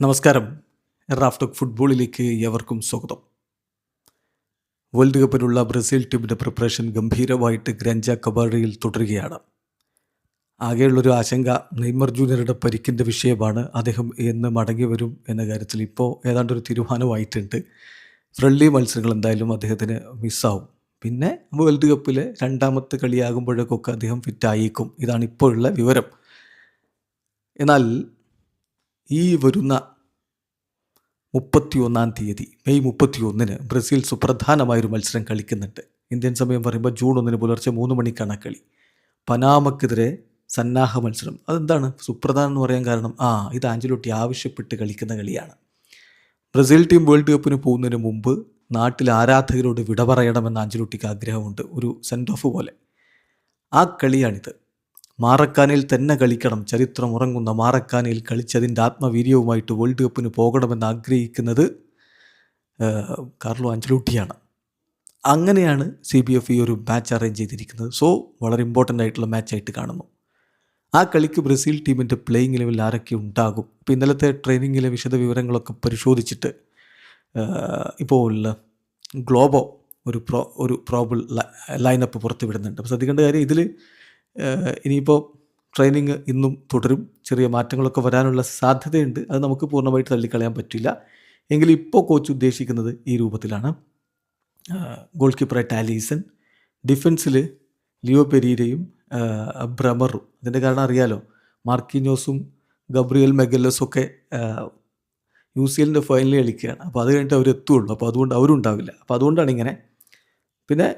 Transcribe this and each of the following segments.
നമസ്കാരം. റാഫ്റ്റോക്ക് ഫുട്ബോളിലേക്ക് ഏവർക്കും സ്വാഗതം. വേൾഡ് കപ്പിനുള്ള ബ്രസീൽ ടീമിൻ്റെ പ്രിപ്പറേഷൻ ഗംഭീരമായിട്ട് ഗ്രഞ്ച കബാഡയിൽ തുടരുകയാണ്. ആകെയുള്ളൊരു ആശങ്ക നെയ്മർ ജൂനിയറുടെ പരിക്കിൻ്റെ വിഷയമാണ്. അദ്ദേഹം എന്ന് മടങ്ങി വരും എന്ന കാര്യത്തിൽ ഇപ്പോൾ ഏതാണ്ടൊരു തീരുമാനമായിട്ടുണ്ട്. ഫ്രണ്ട്ലി മത്സരങ്ങൾ എന്തായാലും അദ്ദേഹത്തിന് മിസ്സാവും. പിന്നെ വേൾഡ് കപ്പിലെ രണ്ടാമത്തെ കളിയാകുമ്പോഴേക്കൊക്കെ അദ്ദേഹം ഫിറ്റായേക്കും. ഇതാണ് ഇപ്പോഴുള്ള വിവരം. എന്നാൽ ഈ വരുന്ന 31-ാം തീയതി മെയ് 31-ന് ബ്രസീൽ സുപ്രധാനമായൊരു മത്സരം കളിക്കുന്നുണ്ട്. ഇന്ത്യൻ സമയം പറയുമ്പോൾ ജൂൺ 1 പുലർച്ചെ 3 മണിക്കാണ് കളി. പനാമക്കെതിരെ സന്നാഹ മത്സരം. അതെന്താണ് സുപ്രധാനം എന്ന് പറയാൻ കാരണം? ഇത് ആഞ്ചലോട്ടി ആവശ്യപ്പെട്ട് കളിക്കുന്ന കളിയാണ്. ബ്രസീൽ ടീം വേൾഡ് കപ്പിന് പോകുന്നതിന് മുമ്പ് നാട്ടിലെ ആരാധകരോട് വിട പറയണമെന്ന് ആഞ്ചലോട്ടിക്ക് ആഗ്രഹമുണ്ട്. ഒരു സെൻഡ് ഓഫ് പോലെ. ആ കളിയാണിത്. മാറക്കാനയിൽ തന്നെ കളിക്കണം. ചരിത്രം ഉറങ്ങുന്ന മാറക്കാനയിൽ കളിച്ചതിൻ്റെ ആത്മവീര്യവുമായിട്ട് വേൾഡ് കപ്പിന് പോകണമെന്ന് ആഗ്രഹിക്കുന്നത് കാർലോ ആഞ്ചലോട്ടിയാണ്. അങ്ങനെയാണ് CBF ഈ ഒരു മാച്ച് അറേഞ്ച് ചെയ്തിരിക്കുന്നത്. സോ വളരെ ഇമ്പോർട്ടൻ്റ് ആയിട്ടുള്ള മാച്ചായിട്ട് കാണുന്നു. ആ കളിക്ക് ബ്രസീൽ ടീമിൻ്റെ പ്ലേയിങ് ലെവലിൽ ആരൊക്കെ ഉണ്ടാകും? ഇപ്പോൾ ഇന്നലത്തെ ട്രെയിനിങ്ങിലെ വിശദ വിവരങ്ങളൊക്കെ പരിശോധിച്ചിട്ട് ഇപ്പോൾ ഗ്ലോബോ ഒരു പ്രോബിൾ ലൈനപ്പ് പുറത്ത് വിടുന്നുണ്ട്. അപ്പോൾ ശ്രദ്ധിക്കേണ്ട കാര്യം, ഇതിൽ ഇനിയിപ്പോൾ ട്രെയിനിങ് ഇന്നും തുടരും. ചെറിയ മാറ്റങ്ങളൊക്കെ വരാനുള്ള സാധ്യതയുണ്ട്. അത് നമുക്ക് പൂർണ്ണമായിട്ട് തള്ളിക്കളയാൻ പറ്റില്ല. എങ്കിലും ഇപ്പോൾ കോച്ച് ഉദ്ദേശിക്കുന്നത് ഈ രൂപത്തിലാണ്. ഗോൾ കീപ്പറായിട്ട് ആലീസൺ, ഡിഫൻസിൽ ലിയോ പെരീരയും ബ്രമറും. അതിൻ്റെ കാരണം അറിയാലോ, മാർക്കിഞ്ഞോസും ഗബ്രിയൽ മെഗല്ലസും ഒക്കെ UCL ഫൈനലിൽ കളിക്കുകയാണ്. അപ്പോൾ അത് കഴിഞ്ഞിട്ട് അവർ എത്തുകയുള്ളൂ. അപ്പോൾ അതുകൊണ്ട് അവരും ഉണ്ടാവില്ല. അപ്പോൾ അതുകൊണ്ടാണ് ഇങ്ങനെ. പിന്നെ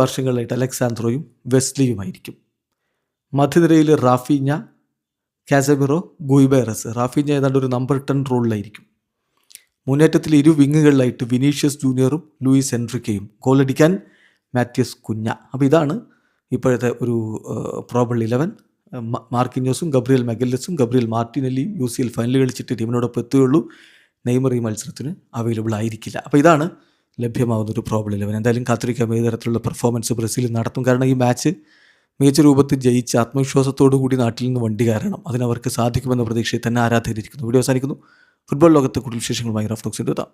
വർഷങ്ങളിലായിട്ട് അലക്സാന്ദ്രോയും വെസ്ലിയുമായിരിക്കും. മധ്യനിരയിൽ റാഫീഞ്ഞ, കാസമിറോ, ഗുയിബേറസ്. റാഫീഞ്ഞ ഏതാണ്ട് ഒരു നമ്പർ 10 റോളിലായിരിക്കും. മുന്നേറ്റത്തിൽ വിങ്ങുകളിലായിട്ട് വിനീഷ്യസ് ജൂനിയറും ലൂയിസ് എൻട്രിക്കയും. ഗോളടിക്കാൻ മാത്യൂസ് കുഞ്ഞ. അപ്പോൾ ഇതാണ് ഇപ്പോഴത്തെ ഒരു പ്രോബിൾ 11. മാർക്കിഞ്ഞോസും ഗബ്രിയൽ മെഗല്ലസും ഗബ്രിയൽ മാർട്ടിനെല്ലിയും UCL ഫൈനൽ കളിച്ചിട്ട് ടീമിനോടൊപ്പം എത്തുകയുള്ളൂ. നെയ്മർ ഈ മത്സരത്തിന് അവൈലബിൾ ആയിരിക്കില്ല. അപ്പോൾ ഇതാണ് ലഭ്യമാകുന്നൊരു പ്രോബിൾ 11. എന്തായാലും കാത്തിരിക്കാം ഏത് തരത്തിലുള്ള പെർഫോമൻസ് ബ്രസീൽ നടത്തും. കാരണം ഈ മാച്ച് മികച്ച രൂപത്തിൽ ജയിച്ച് ആത്മവിശ്വാസത്തോടു കൂടി നാട്ടിൽ നിന്ന് വണ്ടി കയറണം. അതിനവർക്ക് സാധിക്കുമെന്ന പ്രതീക്ഷയിൽ തന്നെ ആരാധകരിക്കുന്നു. വീഡിയോ അവസാനിക്കുന്നു. ഫുട്ബോൾ ലോകത്തെ കൂടുതൽ വിശേഷങ്ങളുമായി റാഫ്റ്റോക്സിൻ്റെ എത്താം.